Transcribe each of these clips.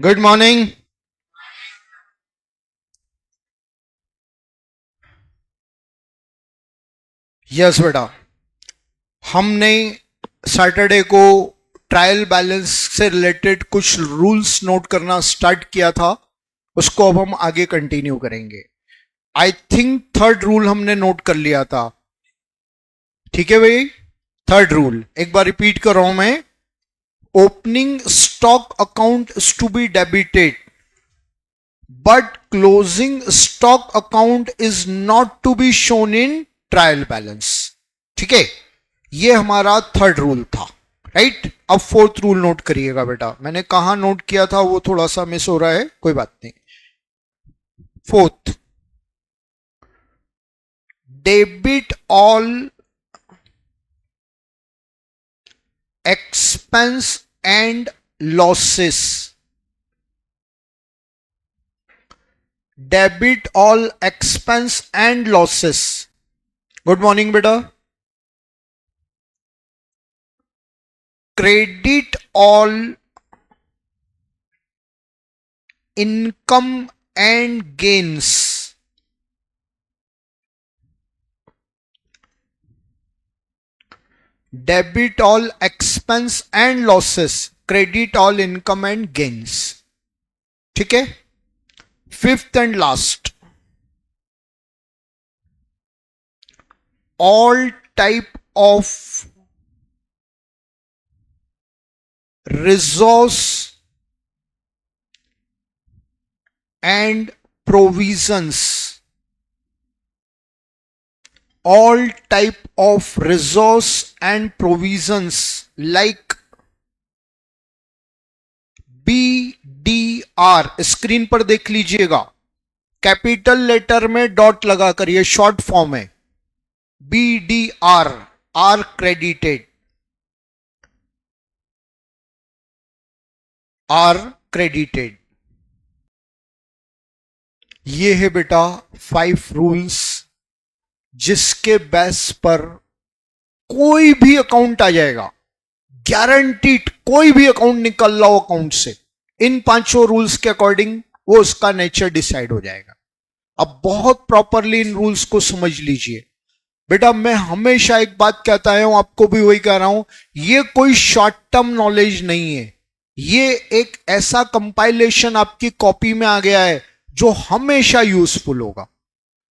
Good morning. Yes बेटा, हमने Saturday को ट्रायल बैलेंस से रिलेटेड कुछ रूल्स नोट करना स्टार्ट किया था, उसको अब हम आगे कंटिन्यू करेंगे। आई थिंक थर्ड रूल हमने नोट कर लिया था। ठीक है भाई, थर्ड रूल एक बार रिपीट कर रहा हूं मैं। Opening stock account is to be debited but closing stock account is not to be shown in trial balance. ठीक है, ये हमारा थर्ड रूल था, राइट। अब फोर्थ रूल नोट करिएगा बेटा, मैंने कहा नोट किया था वो थोड़ा सा मिस हो रहा है, कोई बात नहीं। Fourth, debit all expense and losses. Debit all expense and losses. Good morning बेटा। Credit all income and gains. Debit all expense and losses, credit all income and gains. ठीक है। Fifth and last, all type of resource and provisions. all type of resource and provisions like BDR, screen पर देख लीजिएगा, capital letter में dot लगा कर, ये short form है। BDR are credited, are credited. ये है बेटा 5 रूल्स जिसके बेस पर कोई भी अकाउंट आ जाएगा, गारंटीड कोई भी अकाउंट निकल रहा हो अकाउंट से, इन 5 रूल्स के अकॉर्डिंग वो उसका नेचर डिसाइड हो जाएगा। अब बहुत प्रॉपरली इन रूल्स को समझ लीजिए बेटा। मैं हमेशा एक बात कहता हूं, आपको भी वही कह रहा हूं, ये कोई शॉर्ट टर्म नॉलेज नहीं है, ये एक ऐसा कंपाइलेशन आपकी कॉपी में आ गया है जो हमेशा यूजफुल होगा।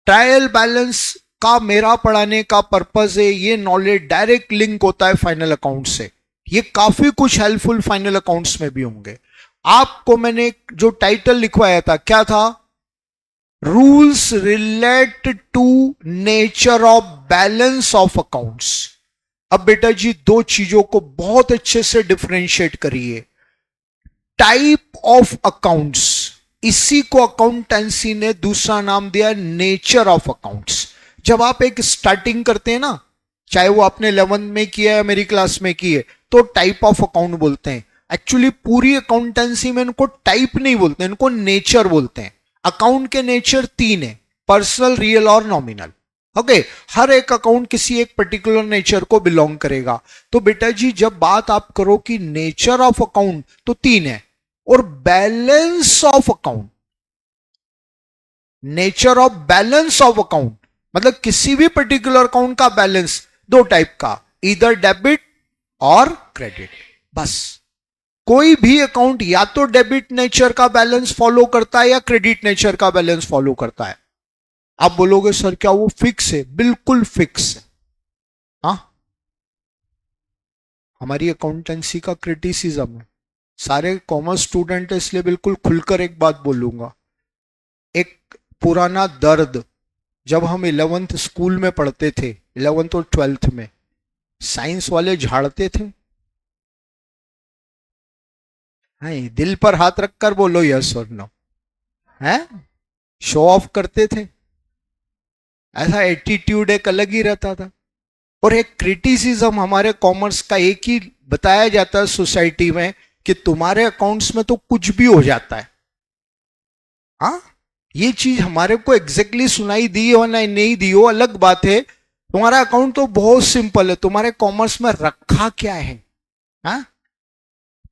ट्रायल बैलेंस का मेरा पढ़ाने का पर्पस है, ये नॉलेज डायरेक्ट लिंक होता है फाइनल अकाउंट से, ये काफी कुछ हेल्पफुल फाइनल अकाउंट्स में भी होंगे। आपको मैंने जो टाइटल लिखवाया था क्या था? Rules relate to nature of balance of accounts. अब बेटा जी दो चीजों को बहुत अच्छे से डिफरेंशिएट करिए। टाइप ऑफ अकाउंट्स, इसी को अकाउंटेंसी ने दूसरा नाम दिया नेचर ऑफ अकाउंट्स। जब आप एक स्टार्टिंग करते हैं ना, चाहे वो आपने 11th में किया है मेरी क्लास में की है, तो टाइप ऑफ अकाउंट बोलते हैं। एक्चुअली पूरी अकाउंटेंसी में इनको टाइप नहीं बोलते, इनको नेचर बोलते हैं। अकाउंट के नेचर 3 है, पर्सनल, रियल और नॉमिनल। ओके, हर एक अकाउंट किसी एक पर्टिकुलर नेचर को बिलोंग करेगा। तो बेटा जी जब बात आप करो कि नेचर ऑफ अकाउंट तो 3 है, और balance of account, nature of balance of account मतलब किसी भी पर्टिकुलर अकाउंट का बैलेंस 2 टाइप का, इधर डेबिट और क्रेडिट। बस कोई भी अकाउंट या तो डेबिट नेचर का बैलेंस फॉलो करता है या क्रेडिट नेचर का बैलेंस फॉलो करता है। आप बोलोगे सर क्या वो फिक्स है? बिल्कुल फिक्स है। हाँ, हमारी अकाउंटेंसी का क्रिटिसिज्म है, सारे कॉमर्स स्टूडेंट है इसलिए बिल्कुल खुलकर एक बात बोलूंगा। एक पुराना दर्द, जब हम 11th स्कूल में पढ़ते थे, 11th और 12th में, साइंस वाले झाड़ते थे। हाँ, दिल पर हाथ रखकर बोलो यस और नो। है, शो ऑफ करते थे, ऐसा एटीट्यूड एक अलग ही रहता था। और एक क्रिटिसिज्म हमारे कॉमर्स का एक ही बताया जाता है सोसाइटी में कि तुम्हारे अकाउंट्स में तो कुछ भी हो जाता है। हाँ, ये चीज हमारे को एग्जैक्टली सुनाई दी हो ना नहीं दी हो अलग बात है। तुम्हारा अकाउंट तो बहुत सिंपल है, तुम्हारे कॉमर्स में रखा क्या है? हाँ,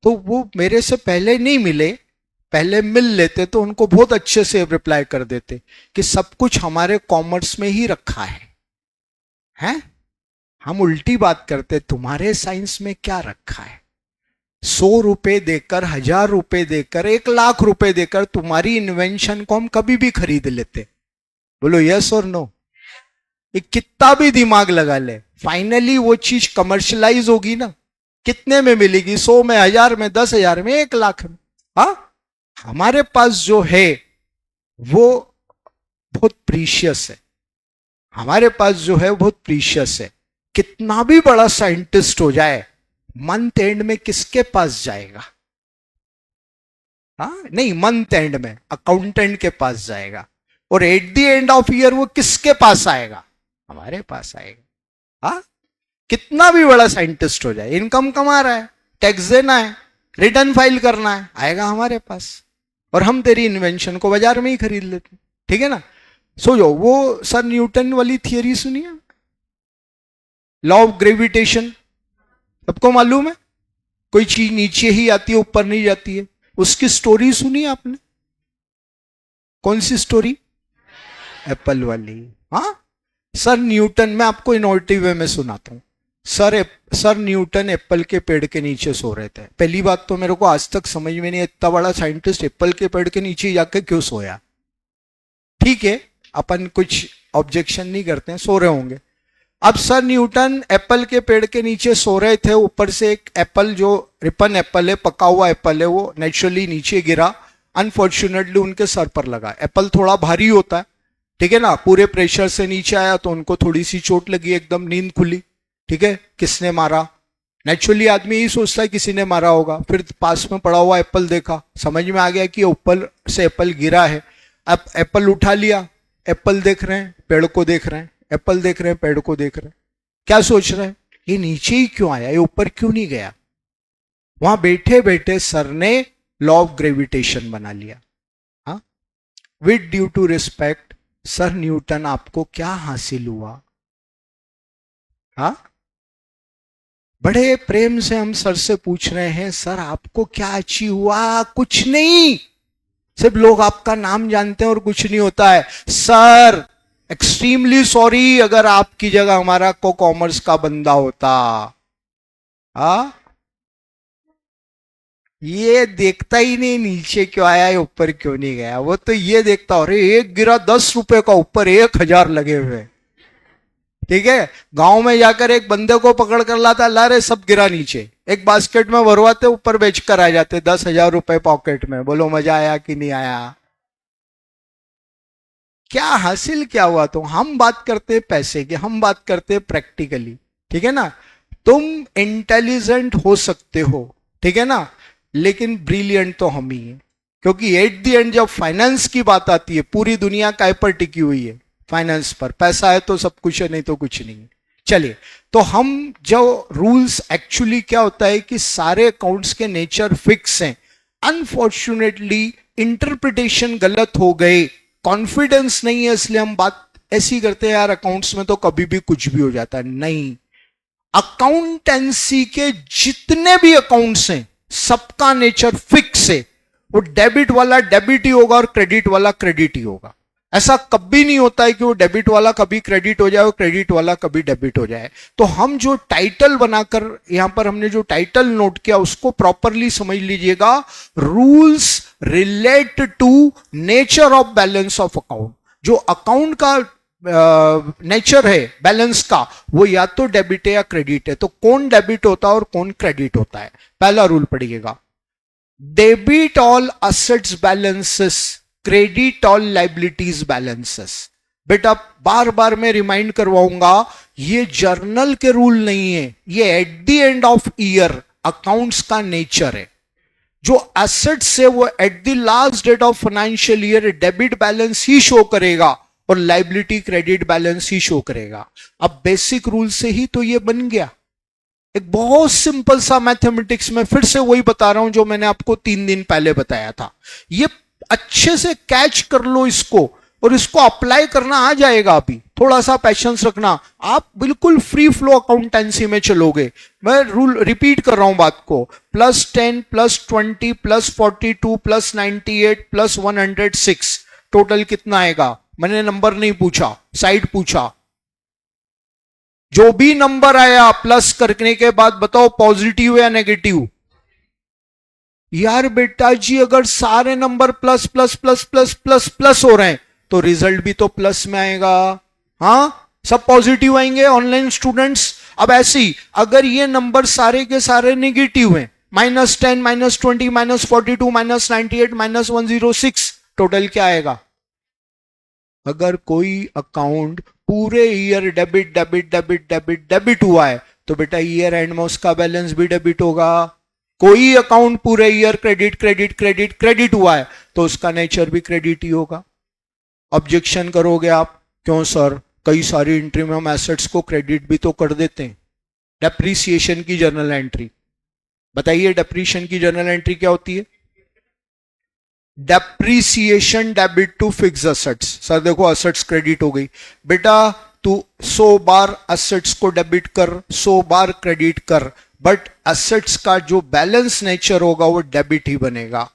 तो वो मेरे से पहले नहीं मिले, पहले मिल लेते तो उनको बहुत अच्छे से रिप्लाई कर देते कि सब कुछ हमारे कॉमर्स में ही रखा है? हम उल्टी बात करते, तुम्हारे साइंस में क्या रखा है? 100 रुपए देकर, 1000 रुपए देकर, 1 लाख रुपए देकर तुम्हारी इन्वेंशन को हम कभी भी खरीद लेते। बोलो यस और नो? ये कितना भी दिमाग लगा ले, फाइनली वो चीज कमर्शलाइज होगी ना, कितने में मिलेगी? 100 में, 1000 में, 10,000 में, 1 लाख में। हाँ, हमारे पास जो है वो बहुत प्रीशियस है। हमारे पास जो है वो बहुत प्रीशियस है। कितना भी बड़ा साइंटिस्ट हो जाए, मंथ एंड में किसके पास जाएगा? हाँ नहीं, मंथ एंड में अकाउंटेंट के पास जाएगा, और eight the end of year वो किसके पास आएगा? हमारे पास आएगा। हाँ, कितना भी बड़ा साइंटिस्ट हो जाए, इनकम कमा रहा है, टैक्स देना है, रिटर्न फाइल करना है, आएगा हमारे पास, और हम तेरी इन्वेंशन को बाजार में ही खरीद लेते। ठीक है ना? सो जो वो सर न्यूटन वाली थियरी सुनिए, लॉ ऑफ ग्रेविटेशन, सबको मालूम है, कोई चीज नीचे ही आती है, ऊपर नहीं जाती है। उसकी स्टोरी सुनी आपने? कौन सी स्टोरी? एप्पल वाली। हाँ, सर न्यूटन, मैं आपको इनोवेटिव वे में सुनाता हूं। सर न्यूटन एप्पल के पेड़ के नीचे सो रहे थे। पहली बात तो मेरे को आज तक समझ में नहीं, इतना बड़ा साइंटिस्ट एप्पल के पेड़ के नीचे जाके क्यों सोया? ठीक है, अपन कुछ ऑब्जेक्शन नहीं करते हैं, सो रहे होंगे। अब सर न्यूटन एप्पल के पेड़ के नीचे सो रहे थे, ऊपर से एक एप्पल, जो रिपन एप्पल है, पका हुआ एप्पल है, वो नेचुरली नीचे गिरा, अनफॉर्चुनेटली उनके सर पर लगा। एप्पल थोड़ा भारी होता है, ठीक है ना, पूरे प्रेशर से नीचे आया तो उनको थोड़ी सी चोट लगी, एकदम नींद खुली। ठीक है, किसने मारा? नेचुरली आदमी यही सोचता है किसी ने मारा होगा। फिर पास में पड़ा हुआ एप्पल देखा, समझ में आ गया कि ऊपर से एप्पल गिरा है। अब एप्पल उठा लिया, एप्पल देख रहे हैं, पेड़ को देख रहे हैं, एप्पल देख रहे हैं, पेड़ को देख रहे हैं। क्या सोच रहे हैं? ये नीचे ही क्यों आया, ये ऊपर क्यों नहीं गया? वहां बैठे बैठे सर ने लॉ ऑफ ग्रेविटेशन बना लिया। हाँ, with due to respect sir Newton, आपको क्या हासिल हुआ? हाँ, बड़े प्रेम से हम सर से पूछ रहे हैं, सर आपको क्या अचीव हुआ? कुछ नहीं, सिर्फ लोग आपका नाम जानते हैं और कुछ नहीं होता है। सर एक्सट्रीमली सॉरी, अगर आपकी जगह हमारा को कॉमर्स का बंदा होता। हाँ, ये देखता ही नहीं नीचे क्यों आया, ऊपर क्यों नहीं गया। वो तो ये देखता, अरे एक गिरा 10 रुपए का, ऊपर 1000 लगे हुए। ठीक है, गांव में जाकर एक बंदे को पकड़ कर लाता, ला रे सब गिरा नीचे, एक बास्केट में भरवाते, ऊपर बेच कर आ जाते, 10,000 रुपए पॉकेट में। बोलो मजा आया कि नहीं आया? क्या हासिल क्या हुआ? तो हम बात करते पैसे की, हम बात करते प्रैक्टिकली। ठीक है ना? तुम इंटेलिजेंट हो सकते हो, ठीक है ना, लेकिन ब्रिलियंट तो हम ही हैं। क्योंकि एट द एंड जब फाइनेंस की बात आती है, पूरी दुनिया काय पर टिकी हुई है? फाइनेंस पर। पैसा है तो सब कुछ है, नहीं तो कुछ नहीं। चलिए, तो हम जो रूल्स, एक्चुअली क्या होता है कि सारे अकाउंट्स के नेचर फिक्स हैं। अनफॉर्चुनेटली इंटरप्रिटेशन गलत हो गए, कॉन्फिडेंस नहीं है, इसलिए हम बात ऐसी करते हैं, यार अकाउंट्स में तो कभी भी कुछ भी हो जाता है। नहीं, अकाउंटेंसी के जितने भी अकाउंट्स हैं, सबका नेचर फिक्स है। वो डेबिट वाला डेबिट ही होगा और क्रेडिट वाला क्रेडिट ही होगा। ऐसा कभी नहीं होता है कि वो डेबिट वाला कभी क्रेडिट हो जाए और क्रेडिट वाला कभी डेबिट हो जाए। तो हम जो टाइटल बनाकर यहां पर हमने जो टाइटल नोट किया, उसको प्रॉपरली समझ लीजिएगा। Rules relate to nature of balance of account. जो अकाउंट का नेचर है बैलेंस का, वो या तो डेबिट है या क्रेडिट है। तो कौन डेबिट होता है और कौन क्रेडिट होता है? पहला रूल पढ़िएगा, debit all assets balances, credit all liabilities balances. बेटा बार बार मैं रिमाइंड करवाऊंगा, ये जर्नल के रूल नहीं है, ये at the end of year accounts का नेचर है। जो एसेट्स है वो at the last date of financial year debit balance ही शो करेगा और लाइबिलिटी क्रेडिट बैलेंस ही शो करेगा। अब बेसिक रूल से ही तो ये बन गया। एक बहुत सिंपल सा मैथमेटिक्स में फिर से वही बता रहा हूं जो मैंने आपको 3 दिन पहले बताया था। ये अच्छे से कैच कर लो इसको, और इसको अप्लाई करना आ जाएगा। अभी थोड़ा सा पेशेंस रखना, आप बिल्कुल फ्री फ्लो अकाउंटेंसी में चलोगे। मैं रूल रिपीट कर रहा हूं बात को, +10 +20 +42 +98 +106 टोटल कितना आएगा? मैंने नंबर नहीं पूछा, साइड पूछा। जो भी नंबर आया प्लस करने के बाद बताओ पॉजिटिव या नेगेटिव। यार बेटा जी अगर सारे number plus plus plus plus plus plus हो रहे हैं तो रिजल्ट भी तो प्लस में आएगा। हाँ, सब पॉजिटिव आएंगे ऑनलाइन स्टूडेंट्स। अब ऐसे ही अगर ये नंबर सारे के सारे नेगेटिव हैं, -10 -20 -42 -98 -106, टोटल क्या आएगा? अगर कोई अकाउंट पूरे year debit debit debit debit debit हुआ है तो बेटा ईयर एंड में उसका बैलेंस भी डेबिट होगा। कोई अकाउंट पूरे year credit credit credit credit हुआ है तो उसका नेचर भी क्रेडिट ही होगा। ऑब्जेक्शन करोगे आप, क्यों सर? कई सारी एंट्री में हम एसेट्स को क्रेडिट भी तो कर देते हैं। डेप्रीसिएशन की जर्नल एंट्री बताइए, डेप्रीशिएशन की जर्नल एंट्री क्या होती है? Depreciation debit to fix assets. Sir देखो असेट्स क्रेडिट हो गई, बेटा तू 100 बार असेट्स को डेबिट कर, 100 बार क्रेडिट कर, बट असेट्स का जो बैलेंस नेचर होगा वो डेबिट ही बनेगा।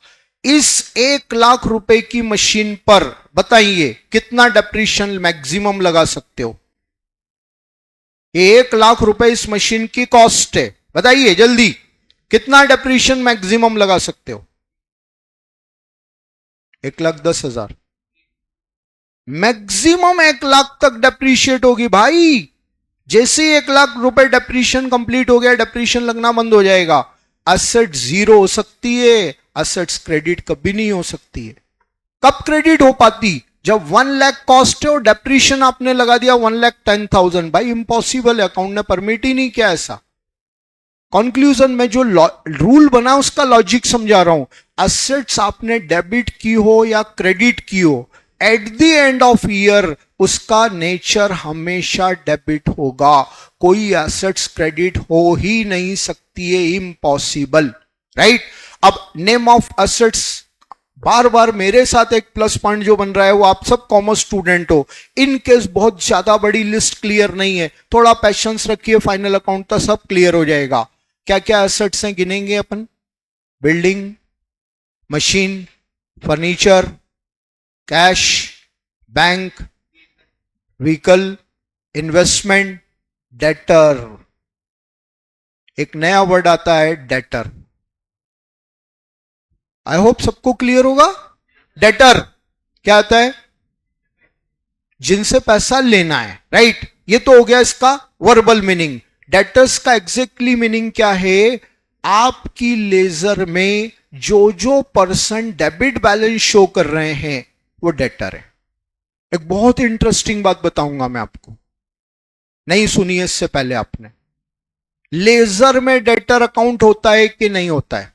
इस 1 लाख रुपए की मशीन पर बताइए कितना डेप्रीशिएशन मैक्सिमम लगा सकते हो? 1 लाख रुपए इस मशीन की कॉस्ट है, बताइए जल्दी कितना डेप्रीशिएशन मैक्सिमम लगा सकते हो? 1,10,000 मैक्सिमम 1 लाख तक डेप्रीशिएट होगी भाई। जैसे 1 लाख रुपए डेप्रीशिएशन कंप्लीट हो गया, डेप्रीशिएशन लगना बंद हो जाएगा। असेट जीरो हो सकती है, असेट्स क्रेडिट कभी नहीं हो सकती है। कब क्रेडिट हो पाती? जब 1 लाख कॉस्ट है और डेप्रीशिएशन आपने लगा दिया 1,10,000। भाई इंपॉसिबल है, अकाउंट ने परमिट ही नहीं किया ऐसा। कंक्लूजन में जो रूल बना उसका लॉजिक समझा रहा हूं। असेट्स आपने डेबिट की हो या क्रेडिट की हो, eight the end of year उसका नेचर हमेशा डेबिट होगा। कोई एसेट्स क्रेडिट हो ही नहीं सकती है, इम्पॉसिबल, राइट? अब नेम ऑफ एसेट्स, बार बार मेरे साथ एक प्लस पॉइंट जो बन रहा है वो आप सब कॉमर्स स्टूडेंट हो, इन केस बहुत ज्यादा बड़ी लिस्ट क्लियर नहीं है, थोड़ा पेशेंस रखिए, फाइनल अकाउंट तक सब क्लियर हो जाएगा। क्या क्या एसेट्स हैं गिनेंगे अपन? Building, machine, furniture, cash, bank, vehicle, investment, debtor. एक नया वर्ड आता है डेटर, आई होप सबको क्लियर होगा। डेटर क्या आता है? जिनसे पैसा लेना है, राइट? ये तो हो गया इसका वर्बल मीनिंग। डेटर्स का एग्जैक्टली मीनिंग क्या है? आपकी लेजर में जो जो पर्सन डेबिट बैलेंस शो कर रहे हैं वो डेटर है। एक बहुत इंटरेस्टिंग बात बताऊंगा मैं आपको, नहीं सुनी है इससे पहले आपने। लेजर में डेटर अकाउंट होता है कि नहीं होता है?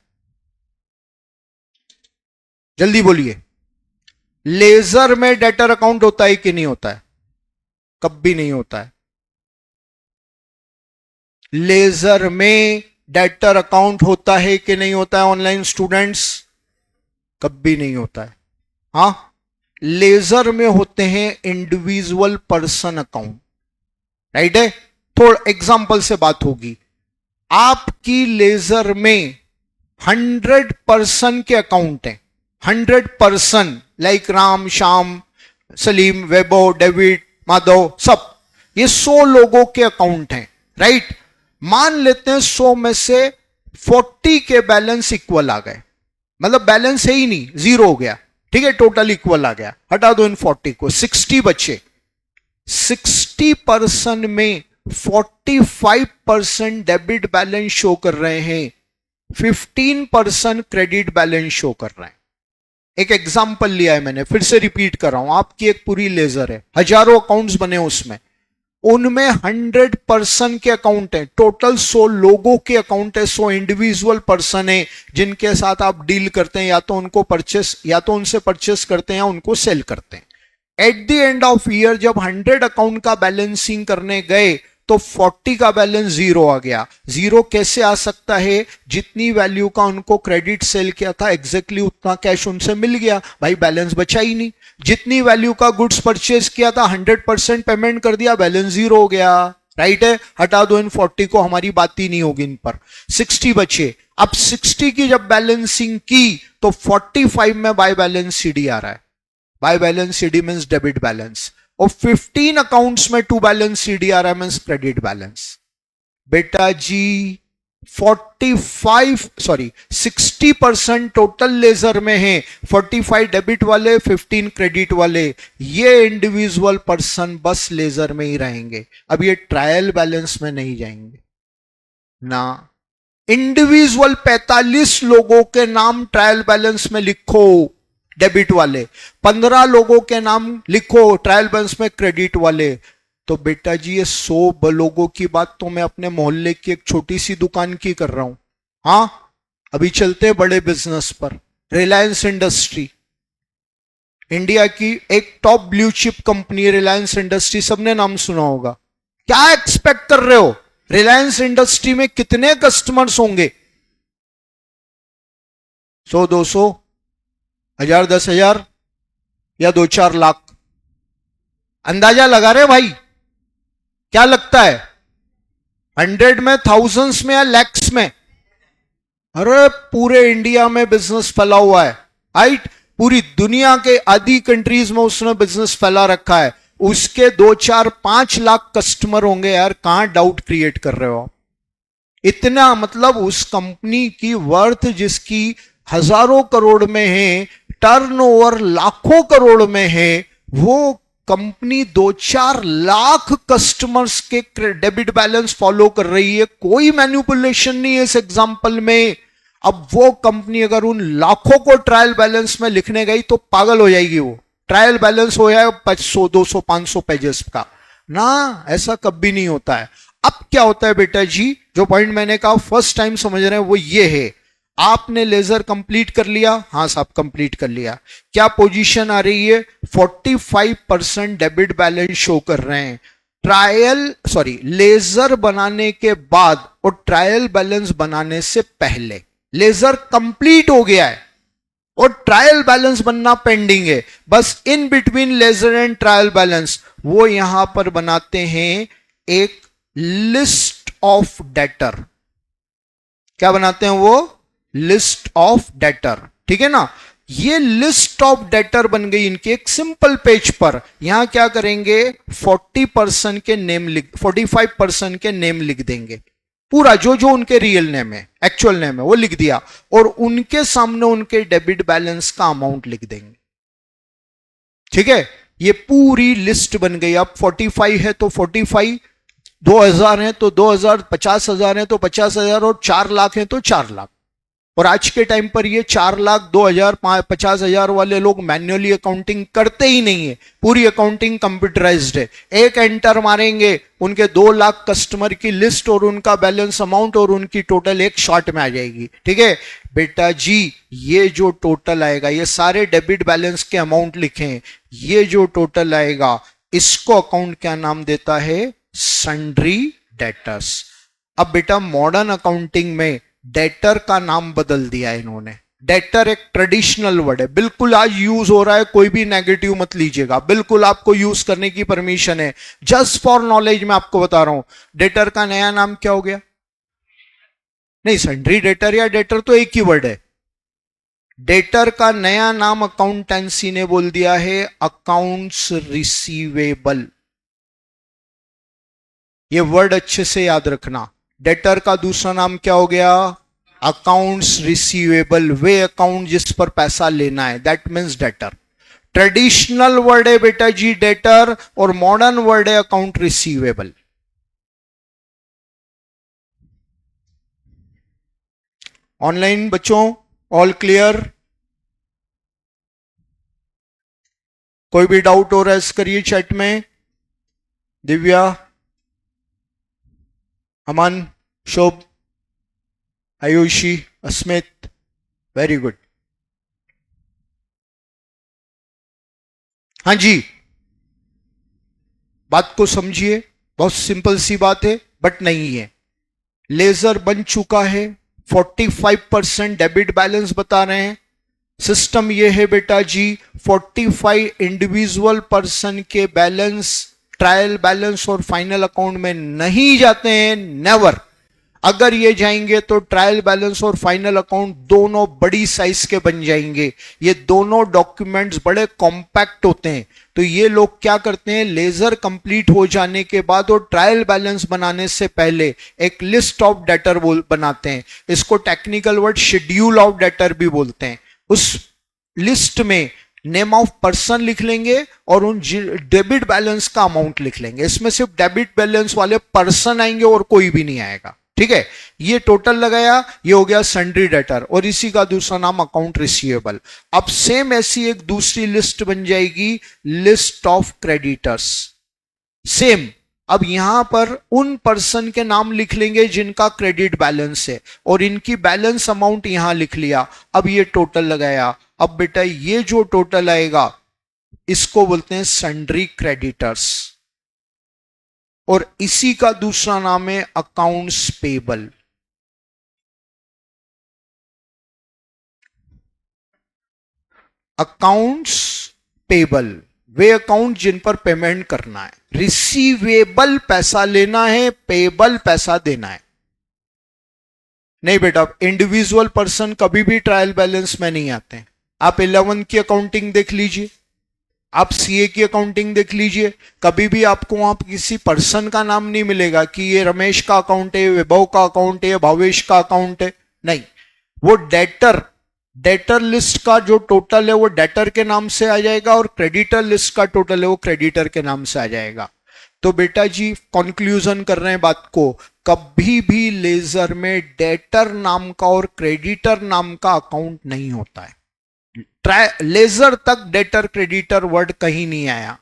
जल्दी बोलिए, लेजर में डेटर अकाउंट होता है कि नहीं होता है? कभी नहीं होता है। लेजर में डेटर अकाउंट होता है कि नहीं होता है ऑनलाइन स्टूडेंट्स? कभी नहीं होता है। हां, लेजर में होते हैं इंडिविजुअल पर्सन अकाउंट, राइट है? थोड़ा एग्जांपल से बात होगी। आपकी लेजर में 100 पर्सन के अकाउंट हैं, 100 पर्सन, लाइक राम, श्याम, सलीम, वैभव, डेविड, माधव, सब, ये 100 लोगों के अकाउंट हैं, राइट? मान लेते हैं 100 में से 40 के बैलेंस इक्वल आ गए, मतलब बैलेंस है ही नहीं, जीरो हो गया, ठीक है, टोटल इक्वल आ गया, हटा दो इन 40 को, 60 बचे। 60 पर्सन में 45% डेबिट बैलेंस शो कर रहे हैं, 15% क्रेडिट बैलेंस शो कर रहे हैं। एक एग्जांपल लिया है मैंने, फिर से रिपीट कर रहा हूं। आपकी एक पूरी लेजर है, हजारों अकाउंट्स बने उसमें, उनमें 100% के अकाउंट है, टोटल 100 लोगों के अकाउंट है, 100 इंडिविजुअल पर्सन है जिनके साथ आप डील करते हैं, या तो उनको परचेस, या तो उनसे परचेस करते हैं या उनको सेल करते हैं। Eight the end of year जब 100 अकाउंट का बैलेंसिंग करने गए तो 40 का बैलेंस जीरो आ गया। जीरो कैसे आ सकता है? जितनी वैल्यू का उनको क्रेडिट सेल किया था एग्जैक्टली उतना कैश उनसे मिल गया, भाई बैलेंस बचा ही नहीं। जितनी वैल्यू का गुड्स परचेज किया था 100% पेमेंट कर दिया, बैलेंस जीरो हो गया। राइट है, हटा दो इन 40 को, हमारी बात ही नहीं होगी इन पर। 60 बचे। अब 60 की जब बैलेंसिंग की तो 45 में बाय बैलेंस सीडी आ रहा है। By balance CD means debit balance, और 15 अकाउंट्स में टू बैलेंस सीडी आ रहा है मींस क्रेडिट बैलेंस। बेटा जी 60% टोटल लेजर में है, 45 डेबिट वाले 15 क्रेडिट वाले। ये इंडिविजुअल पर्सन बस लेजर में ही रहेंगे, अब ये ट्रायल बैलेंस में नहीं जाएंगे ना। इंडिविजुअल 45 लोगों के नाम ट्रायल बैलेंस में लिखो डेबिट वाले, 15 लोगों के नाम लिखो ट्रायल बैलेंस में क्रेडिट वाले। तो बेटा जी ये 100 लोगों की बात तो मैं अपने मोहल्ले की एक छोटी सी दुकान की कर रहा हूं। हाँ, अभी चलते बड़े बिजनेस पर। रिलायंस इंडस्ट्री, इंडिया की एक top blue chip company Reliance industry, सबने नाम सुना होगा। क्या एक्सपेक्ट कर रहे हो? रिलायंस इंडस्ट्री में कितने कस्टमर्स होंगे? 100, 200, 1000, 10,000 या 2-4 लाख? अंदाजा लगा रहे भाई, क्या लगता है? 100 में, थाउजेंड्स में या लैक्स में? अरे पूरे इंडिया में बिजनेस फैला हुआ है। राइट, पूरी दुनिया के आधी कंट्रीज में उसने बिजनेस फैला रखा है। उसके 2-4-5 लाख कस्टमर होंगे यार, कहां डाउट क्रिएट कर रहे हो आप? इतना मतलब उस कंपनी की वर्थ जिसकी हजारों करोड़ में है, टर्नओवर लाखों करोड़ में है, वो कंपनी 2-4 लाख कस्टमर्स के डेबिट बैलेंस फॉलो कर रही है। कोई मैनिपुलेशन नहीं है इस एग्जांपल में। अब वो कंपनी अगर उन लाखों को ट्रायल बैलेंस में लिखने गई तो पागल हो जाएगी। वो ट्रायल बैलेंस हो जाए 100, 200, 500 पेजेस का ना, ऐसा कभी नहीं होता है। अब क्या होता है बेटा जी, जो पॉइंट मैंने कहा फर्स्ट टाइम समझ रहे हैं वो ये है, आपने लेजर कंप्लीट कर लिया। हाँ साहब कंप्लीट कर लिया। क्या पोजीशन आ रही है? 45% डेबिट बैलेंस शो कर रहे हैं। लेजर बनाने के बाद और ट्रायल बैलेंस बनाने से पहले। लेजर कंप्लीट हो गया है और ट्रायल बैलेंस बनना पेंडिंग है, बस in between ledger and trial balance वो यहां पर बनाते हैं एक लिस्ट ऑफ डेटर। क्या बनाते हैं वो? List of debtor. ठीक है ना, ये लिस्ट ऑफ डेटर बन गई इनकी एक सिंपल पेज पर। यहां क्या करेंगे? 40% के नेम लिख, 45% के नेम लिख देंगे, पूरा जो जो उनके रियल नेम है, एक्चुअल नेम है वो लिख दिया, और उनके सामने उनके डेबिट बैलेंस का अमाउंट लिख देंगे। ठीक है, ये पूरी लिस्ट बन गई। अब 45 है तो 45, 2000 है तो 2000, 50,000 है तो 50,000, और 4 लाख है तो 4 लाख। और आज के टाइम पर ये 4 लाख, 2,000, 50,000 वाले लोग मैन्युअली अकाउंटिंग करते ही नहीं है, पूरी अकाउंटिंग कंप्यूटराइज्ड है। एक एंटर मारेंगे, उनके 2 लाख कस्टमर की लिस्ट और उनका बैलेंस अमाउंट और उनकी टोटल एक शॉट में आ जाएगी। ठीक है बेटा जी, ये जो टोटल आएगा, ये सारे डेबिट बैलेंस के अमाउंट लिखें, ये जो टोटल आएगा इसको अकाउंट क्या नाम देता है? Sundry debtors. अब बेटा मॉडर्न अकाउंटिंग में डेटर का नाम बदल दिया है इन्होंने। डेटर एक ट्रेडिशनल वर्ड है, बिल्कुल आज यूज हो रहा है, कोई भी नेगेटिव मत लीजिएगा, बिल्कुल आपको यूज करने की परमिशन है। जस्ट फॉर नॉलेज मैं आपको बता रहा हूं, डेटर का नया नाम क्या हो गया? नहीं, सन्ड्री डेटर या डेटर तो एक ही वर्ड है। डेटर का नया नाम अकाउंटेंसी ने बोल दिया है अकाउंट्स रिसीवेबल। ये वर्ड अच्छे से याद रखना। डेटर का दूसरा नाम क्या हो गया? Accounts receivable. वे अकाउंट जिस पर पैसा लेना है, that means debtor. Traditional word है बेटा जी डेटर, और मॉडर्न वर्ड है अकाउंट रिसीवेबल। ऑनलाइन बच्चों ऑल क्लियर? कोई भी डाउट हो रहा है करिए चैट में। दिव्या, अमन, शोभ, आयुषी, अस्मित, वेरी गुड। हाँ जी, बात को समझिए बहुत सिंपल सी बात है, बट नहीं है। लेजर बन चुका है, 45% डेबिट बैलेंस बता रहे हैं। सिस्टम ये है बेटा जी, 45 इंडिविजुअल पर्सन के बैलेंस ट्रायल बैलेंस और फाइनल अकाउंट में नहीं जाते हैं, नेवर। अगर ये जाएंगे तो ट्रायल बैलेंस और फाइनल अकाउंट दोनों बड़ी साइज के बन जाएंगे। ये दोनों डॉक्यूमेंट्स बड़े कॉम्पैक्ट होते हैं। तो ये लोग क्या करते हैं, लेजर कंप्लीट हो जाने के बाद और ट्रायल बैलेंस बनाने से पहले एक लिस्ट ऑफ डेटर बनाते हैं। इसको technical word schedule of debtor भी बोलते हैं। उस लिस्ट में नेम ऑफ पर्सन लिख लेंगे और उन डेबिट बैलेंस का अमाउंट लिख लेंगे। इसमें सिर्फ डेबिट बैलेंस वाले पर्सन आएंगे और कोई भी नहीं आएगा, ठीक है। ये टोटल लगाया, ये हो गया सन्ड्री डेटर, और इसी का दूसरा नाम अकाउंट रिसीवेबल। अब सेम ऐसी एक दूसरी लिस्ट बन जाएगी, लिस्ट ऑफ क्रेडिटर्स। सेम, अब यहां पर उन पर्सन के नाम लिख लेंगे जिनका क्रेडिट बैलेंस है, और इनकी बैलेंस अमाउंट यहां लिख लिया। अब ये टोटल लगाया। अब बेटा ये जो टोटल आएगा इसको बोलते हैं सन्ड्री क्रेडिटर्स, और इसी का दूसरा नाम है अकाउंट्स पेबल। अकाउंट्स पेबल वे अकाउंट जिन पर पेमेंट करना है। रिसीवेबल पैसा लेना है, पेबल पैसा देना है। नहीं बेटा, इंडिविजुअल पर्सन कभी भी ट्रायल बैलेंस में नहीं आते हैं। आप 11 की अकाउंटिंग देख लीजिए, आप सीए की अकाउंटिंग देख लीजिए, कभी भी आपको वहां किसी पर्सन का नाम नहीं मिलेगा कि ये रमेश का अकाउंट है, विभव का अकाउंट है, भावेश का अकाउंट है। नहीं, वो डेटर लिस्ट का जो टोटल है वो डेटर के नाम से आ जाएगा, और क्रेडिटर लिस्ट का टोटल है वो क्रेडिटर के नाम से आ जाएगा। तो बेटा जी कंक्लूजन कर रहे हैं बात को, कभी भी लेजर में डेटर नाम का और क्रेडिटर नाम का अकाउंट नहीं होता है। लेजर तक डेटर क्रेडिटर वर्ड कहीं नहीं आया।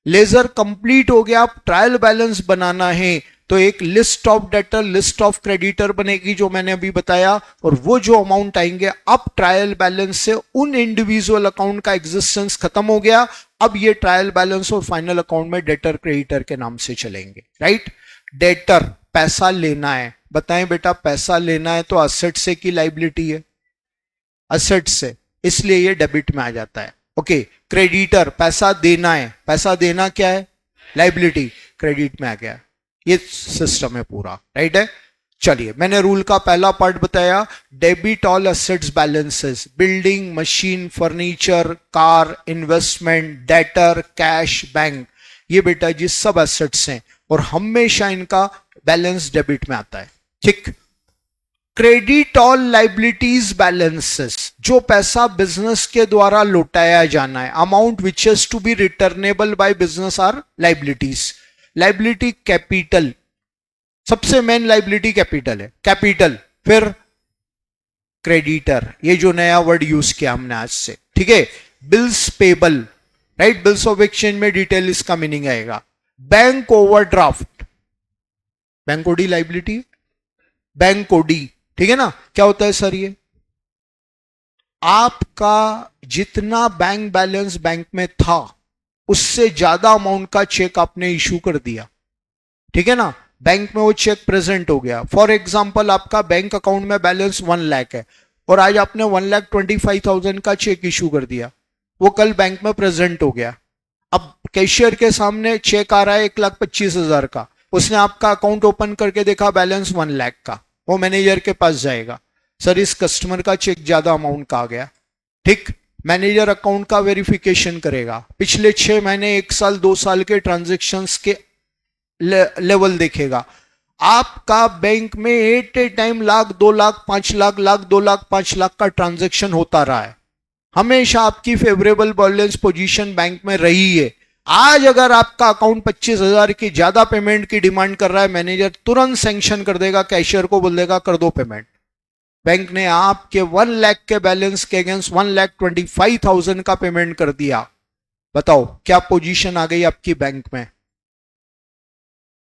लेजर कंप्लीट हो गया, आप ट्रायल बैलेंस बनाना है तो एक list of debtor, list of creditor बनेगी जो मैंने अभी बताया, और वो जो अमाउंट आएंगे, अब ट्रायल बैलेंस से उन इंडिविजुअल अकाउंट का एग्जिस्टेंस खत्म हो गया। अब ये ट्रायल बैलेंस और फाइनल अकाउंट में डेटर क्रेडिटर के नाम से चलेंगे, राइट। डेटर पैसा लेना है, बताएं बेटा पैसा लेना है तो असेट से की लाइबिलिटी है, असेट से, इसलिए ये डेबिट में आ जाता है। ओके, क्रेडिटर पैसा देना है, पैसा देना क्या है, लाइबिलिटी, क्रेडिट में आ गया। ये सिस्टम है पूरा, राइट है। चलिए, मैंने रूल का पहला पार्ट बताया, debit all assets balances, building, machine, furniture, car, investment, debtor, cash, bank, ये बेटा जी सब असेट्स हैं और हमेशा इनका बैलेंस डेबिट में आता है, ठीक। क्रेडिट ऑल लाइबिलिटीज बैलेंसेस, जो पैसा बिजनेस के द्वारा लौटाया जाना है, amount which is to be returnable by business are liabilities. Liability capital, सबसे मेन लाइबिलिटी कैपिटल है, कैपिटल, फिर क्रेडिटर, ये जो नया वर्ड यूज किया हमने आज से, ठीक है। Bills payable, right, bills of exchange में डिटेल इसका मीनिंग आएगा। Bank overdraft, bank OD liability, bank OD, ठीक है ना। क्या होता है सर, ये आपका जितना बैंक बैलेंस बैंक में था उससे ज्यादा अमाउंट का चेक आपने इशू कर दिया, ठीक है ना, बैंक में वो चेक प्रेजेंट हो गया। फॉर एग्जांपल आपका बैंक अकाउंट में बैलेंस 1 लाख है और आज आपने 1,25,000 का चेक इशू कर दिया, वो कल बैंक में प्रेजेंट हो गया। अब कैशियर के सामने चेक आ रहा है 1,25,000 का, उसने आपका अकाउंट ओपन करके देखा बैलेंस 1 लाख का, वो मैनेजर के पास जाएगा, सर इस कस्टमर का चेक ज्यादा अमाउंट का आ गया, ठीक। मैनेजर अकाउंट का वेरिफिकेशन करेगा, पिछले 6 महीने, 1 साल, 2 साल के ट्रांजैक्शंस के लेवल देखेगा। आपका बैंक में at a time lakh, 2 lakh, 5 lakh, 2 lakh, 5 lakh का ट्रांजैक्शन होता रहा है, हमेशा आपकी फेवरेबल बैलेंस पोजीशन बैंक में रही है। आज अगर आपका अकाउंट 25,000 की ज्यादा पेमेंट की डिमांड कर रहा है, मैनेजर तुरंत सैंक्शन कर देगा, कैशियर को बोल देगा कर दो पेमेंट। बैंक ने आपके 1 लाख के बैलेंस के अगेंस्ट 1,25,000 का पेमेंट कर दिया, बताओ क्या पोजीशन आ गई आपकी बैंक में,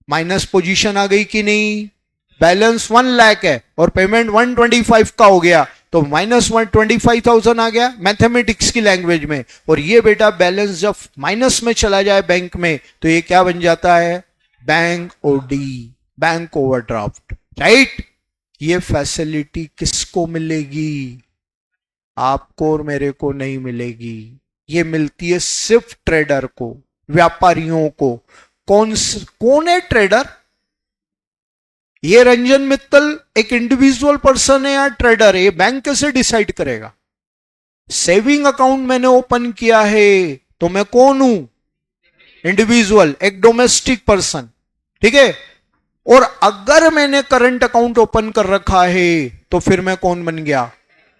माइनस पोजीशन आ गई कि नहीं। बैलेंस 1 लाख है और पेमेंट 125 का हो गया, तो माइनस 125,000 आ गया मैथमेटिक्स की लैंग्वेज में। और ये बेटा बैलेंस जब माइनस में चला जाए बैंक में तो ये क्या बन जाता है, bank OD, bank overdraft, right. ये फैसिलिटी किसको मिलेगी? आपको और मेरे को नहीं मिलेगी। ये मिलती है सिर्फ ट्रेडर को, व्यापारियों को। कौन है ट्रेडर? ये रंजन मित्तल एक इंडिविजुअल पर्सन है या ट्रेडर है? ये बैंक कैसे डिसाइड करेगा? सेविंग अकाउंट मैंने ओपन किया है तो मैं कौन हूं? इंडिविजुअल, एक डोमेस्टिक पर्सन, ठीक है। और अगर मैंने करंट अकाउंट ओपन कर रखा है तो फिर मैं कौन बन गया?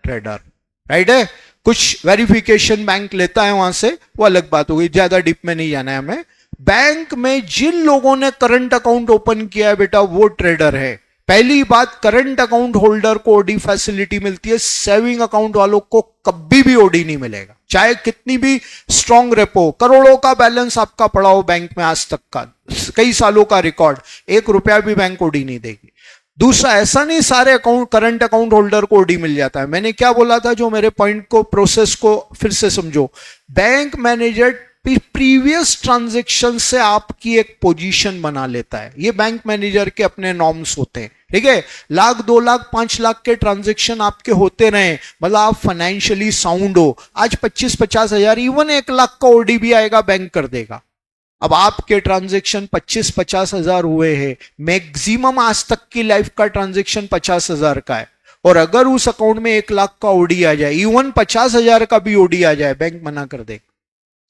ट्रेडर, राइट है। कुछ वेरिफिकेशन बैंक लेता है वहां से, वो अलग बात होगी, ज्यादा डीप में नहीं जाना है हमें। बैंक में जिन लोगों ने करंट अकाउंट ओपन किया है बेटा, वो ट्रेडर है। पहली बात, करंट अकाउंट होल्डर को ओडी फैसिलिटी मिलती है, सेविंग अकाउंट वालों को कभी भी ओडी नहीं मिलेगा। चाहे कितनी भी स्ट्रॉन्ग रेपो, करोड़ों का बैलेंस आपका पड़ा हो बैंक में आज तक का, कई सालों का रिकॉर्ड, 1 रुपया भी बैंक ओडी नहीं देगी। दूसरा, ऐसा नहीं सारे अकाउंट करंट अकाउंट होल्डर को ओडी मिल जाता है। मैंने क्या बोला था, जो मेरे पॉइंट को, प्रोसेस को फिर से समझो। बैंक मैनेजर प्रीवियस ट्रांजैक्शन से आपकी एक पोजीशन बना लेता है। ये बैंक मैनेजर के अपने नॉर्म्स होते हैं, ठीक है। 1,00,000, 2,00,000, 5,00,000 के ट्रांजैक्शन आपके होते रहे, मतलब आप फाइनेंशियली साउंड हो, आज 25-50 हजार, इवन 1,00,000 का ओडी भी आएगा, बैंक कर देगा। अब आपके ट्रांजैक्शन 25-50 हजार हुए हैं, मैक्सिमम आज तक की लाइफ का ट्रांजैक्शन 50 हजार का है, और अगर उस अकाउंट में 1,00,000 का ओडी आ जाए, इवन 50 हजार का भी ओडी आ जाए, बैंक मना कर देगा,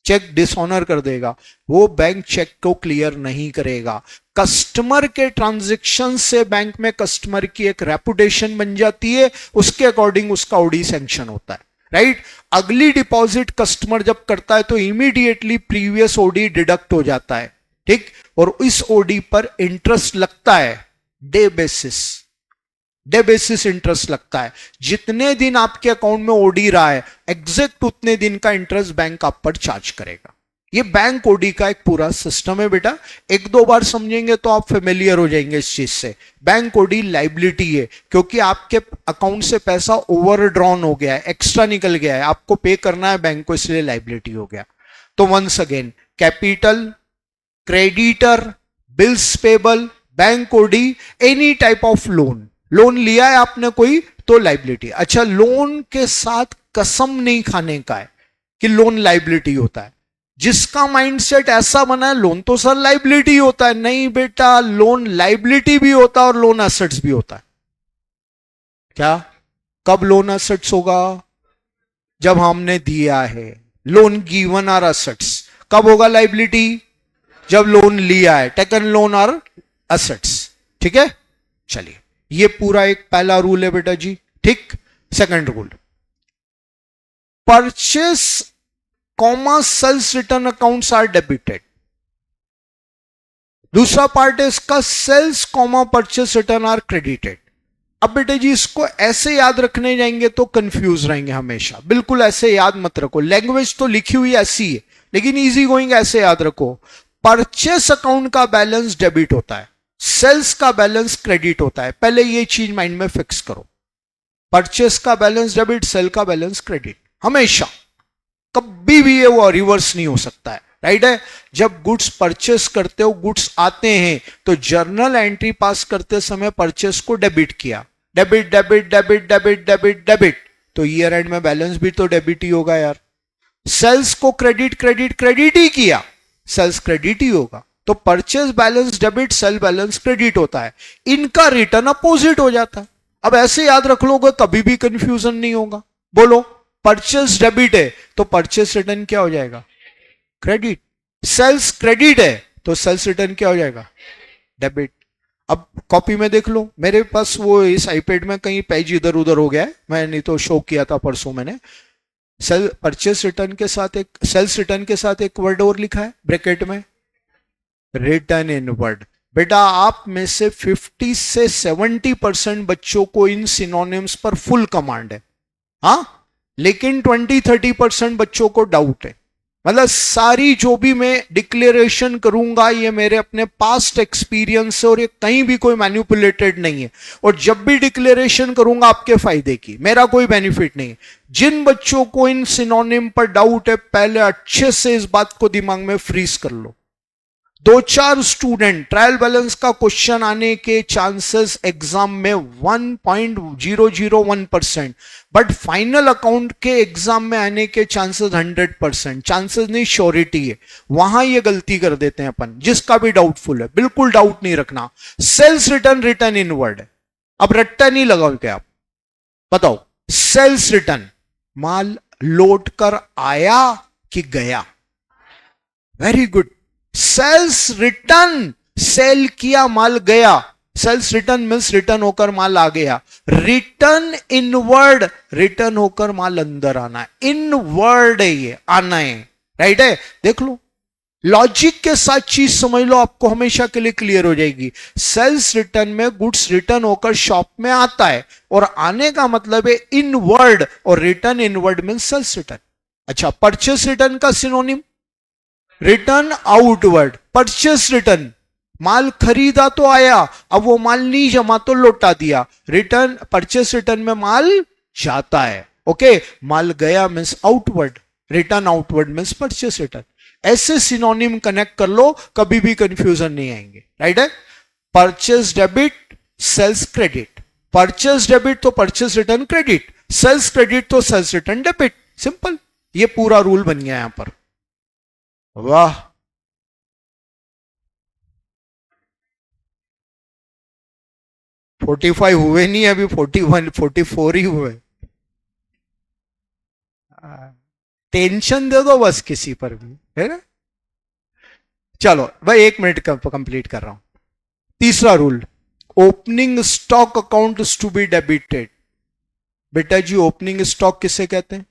चेक डिसऑनर कर देगा। वो बैंक चेक को क्लियर नहीं करेगा। कस्टमर के ट्रांजैक्शन से बैंक में कस्टमर की एक रेपुटेशन बन जाती है, उसके अकॉर्डिंग उसका ओडी सैंक्शन होता है, राइट। अगली डिपॉजिट कस्टमर जब करता है तो इमीडिएटली प्रीवियस ओडी डिडक्ट हो जाता है, ठीक। और इस ओडी पर इंटरेस्ट लगता है, डे बेसिस इंटरेस्ट लगता है। जितने दिन आपके अकाउंट में ओडी रहा है, एग्जैक्ट उतने दिन का इंटरेस्ट बैंक आप पर चार्ज करेगा। ये बैंक ओडी का एक पूरा सिस्टम है बेटा। 1-2 बार समझेंगे तो आप फेमिलियर हो जाएंगे इस चीज से। बैंक ओडी लाइबिलिटी है, क्योंकि आपके अकाउंट से पैसा ओवरड्रॉन हो गया है, एक्स्ट्रा निकल गया है, आपको पे करना है बैंक को, इसलिए लाइबिलिटी हो गया। तो once again, capital, creditor, bills payable, bank OD, any type of loan लिया है आपने कोई तो लाइबिलिटी। अच्छा, लोन के साथ कसम नहीं खाने का है कि लोन लाइबिलिटी होता है। जिसका माइंडसेट ऐसा बना है लोन तो सर लाइबिलिटी होता है, नहीं बेटा, लोन लाइबिलिटी भी होता है और लोन एसेट्स भी होता है। क्या? कब लोन एसेट्स होगा? जब हमने दिया है। Loan given are assets. कब होगा लाइबिलिटी? जब लोन लिया है, टेकन लोन आर एसेट्स, ठीक है। चलिए, ये पूरा एक पहला रूल है बेटा जी, ठीक। Second rule, purchase comma sales return accounts are debited. दूसरा पार्ट है इसका, sales comma purchase return are credited. अब बेटे जी इसको ऐसे याद रखने जाएंगे तो कंफ्यूज रहेंगे हमेशा, बिल्कुल ऐसे याद मत रखो। लैंग्वेज तो लिखी हुई ऐसी है, लेकिन इजी गोइंग ऐसे याद रखो। परचेस अकाउंट का बैलेंस डेबिट होता है, सेल्स का बैलेंस क्रेडिट होता है। पहले ये चीज माइंड में फिक्स करो, परचेस का बैलेंस डेबिट, सेल का बैलेंस क्रेडिट, हमेशा, कभी भी ये वो रिवर्स नहीं हो सकता है, राइट है। जब गुड्स परचेस करते हो, गुड्स आते हैं, तो जर्नल एंट्री पास करते समय परचेस को डेबिट किया, debit debit debit debit debit debit, तो ईयर एंड में बैलेंस भी तो डेबिट ही होगा यार। सेल्स को क्रेडिट क्रेडिट क्रेडिट ही किया, सेल्स क्रेडिट ही होगा। तो purchase balance debit, sale balance credit होता है, इनका रिटर्न अपोजिट हो जाता है। अब ऐसे याद रख लोगे, कभी भी कंफ्यूजन नहीं होगा। बोलो, परचेस डेबिट है तो परचेस रिटर्न क्या हो जाएगा? क्रेडिट। सेल्स क्रेडिट है तो सेल्स रिटर्न क्या हो जाएगा? डेबिट। अब कॉपी में देख लो, मेरे पास वो इस आईपैड में कहीं पेज इधर उधर हो गया है, मैं नहीं तो शो किया था परसों मैंने। सेल परचेस रिटर्न के साथ एक, सेल्स रिटर्न के साथ एक वर्ड और लिखा है ब्रैकेट में, रिटर्न इनवर्ड। बेटा आप में से 50 से 70% बच्चों को इन सिनोनिम्स पर फुल कमांड है, हाँ, लेकिन 20-30% बच्चों को डाउट है। मतलब सारी जो भी मैं डिक्लेरेशन करूंगा ये मेरे अपने पास्ट एक्सपीरियंस से, और ये कहीं भी कोई मैनिपुलेटेड नहीं है, और जब भी डिक्लेरेशन करूंगा आपके फायदे की, मेरा कोई बेनिफिट नहीं है। जिन बच्चों को इन सिनोनिम पर डाउट है, पहले अच्छे से इस बात को दिमाग में फ्रीज कर लो। दो चार स्टूडेंट, ट्रायल बैलेंस का क्वेश्चन आने के चांसेस एग्जाम में 1.001%, बट फाइनल अकाउंट के एग्जाम में आने के चांसेस 100%। चांसेस नहीं, श्योरिटी है। वहां ये गलती कर देते हैं अपन, जिसका भी डाउटफुल है, बिल्कुल डाउट नहीं रखना। सेल्स रिटर्न, रिटर्न इनवर्ड है। अब रट्टा नहीं लगाओगे आप, बताओ सेल्स रिटर्न, माल लौट कर आया कि गया? Very good. Sales return, sale किया माल गया, सेल्स रिटर्न मीन्स रिटर्न होकर माल आ गया। रिटर्न इनवर्ड, रिटर्न होकर माल अंदर आना है। इनवर्ड है ये, आना है, राइट है। देख लो, लॉजिक के साथ चीज समझ लो, आपको हमेशा के लिए क्लियर हो जाएगी। सेल्स रिटर्न में गुड्स रिटर्न होकर शॉप में आता है, और आने का मतलब है इनवर्ड, और return inward means sales return. अच्छा, परचेस रिटर्न का synonym return outward. Purchase return, माल खरीदा तो आया, अब वो माल नहीं जमा तो लौटा दिया। रिटर्न, परचेस रिटर्न में माल जाता है, ओके। माल गया means outward, return outward means purchase return. ऐसे सिनोनिम कनेक्ट कर लो, कभी भी कंफ्यूजन नहीं आएंगे, राइट है। Purchase debit, sales credit. Purchase debit तो purchase return credit, sales credit तो सेल्स रिटर्न डेबिट। सिंपल, ये पूरा रूल बन गया यहां पर। वाह, फोर्टी 45 हुए नहीं, अभी 41 44 ही हुए। टेंशन दे दो बस किसी पर भी, है ना। चलो भाई, 1 मिनट कंप्लीट कर रहा हूं। तीसरा rule, opening stock account to be debited. बेटा जी, ओपनिंग स्टॉक किसे कहते हैं?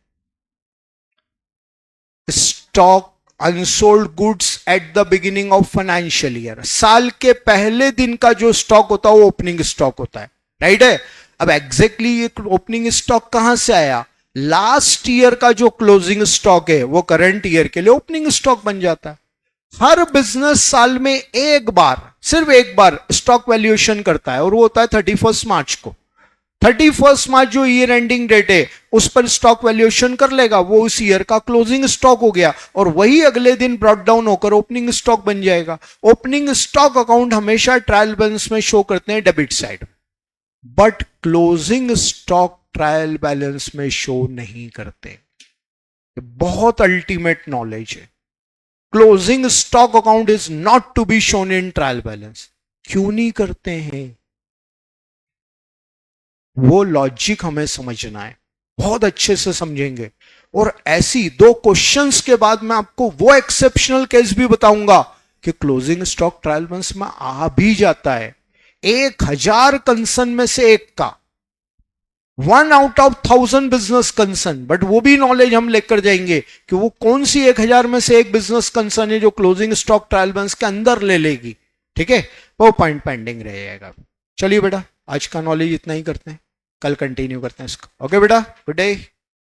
Stock unsold goods at the beginning of financial year. साल के पहले दिन का जो स्टॉक होता है वो ओपनिंग स्टॉक होता है, राइट है। अब एग्जैक्टली ये ओपनिंग स्टॉक कहां से आया? लास्ट ईयर का जो क्लोजिंग स्टॉक है वो करंट ईयर के लिए ओपनिंग स्टॉक बन जाता है। हर बिजनेस साल में एक बार, सिर्फ एक बार स्टॉक वैल्यूएशन करता है, और वो होता है 31 मार्च को। 31 मार्च जो ईयर एंडिंग डेट है, उस पर स्टॉक वैल्यूएशन कर लेगा, वो उस ईयर का क्लोजिंग स्टॉक हो गया, और वही अगले दिन ब्रॉट डाउन होकर ओपनिंग स्टॉक बन जाएगा। ओपनिंग स्टॉक अकाउंट हमेशा ट्रायल बैलेंस में शो करते हैं debit side, but closing stock trial balance में शो नहीं करते। बहुत अल्टीमेट नॉलेज है। Closing stock account is not to be shown in trial balance. क्यों नहीं करते हैं? वो लॉजिक हमें समझना है, बहुत अच्छे से समझेंगे। और ऐसी 2 क्वेश्चंस के बाद मैं आपको वो एक्सेप्शनल केस भी बताऊंगा कि क्लोजिंग स्टॉक ट्रायल बैलेंस में आ भी जाता है। 1000 कंसर्न में से एक का, 1 out of 1000 business concern, but वो भी नॉलेज हम लेकर जाएंगे कि वो कौन सी 1000 में से एक बिजनेस कंसर्न है जो क्लोजिंग स्टॉक ट्रायल बैलेंस के अंदर ले लेगी, ठीक है। वो पॉइंट पेंडिंग रहेगा। चलिए बेटा, आज का नॉलेज इतना ही करते हैं, कल कंटिन्यू करते हैं इसको। ओके बेटा, गुड डे।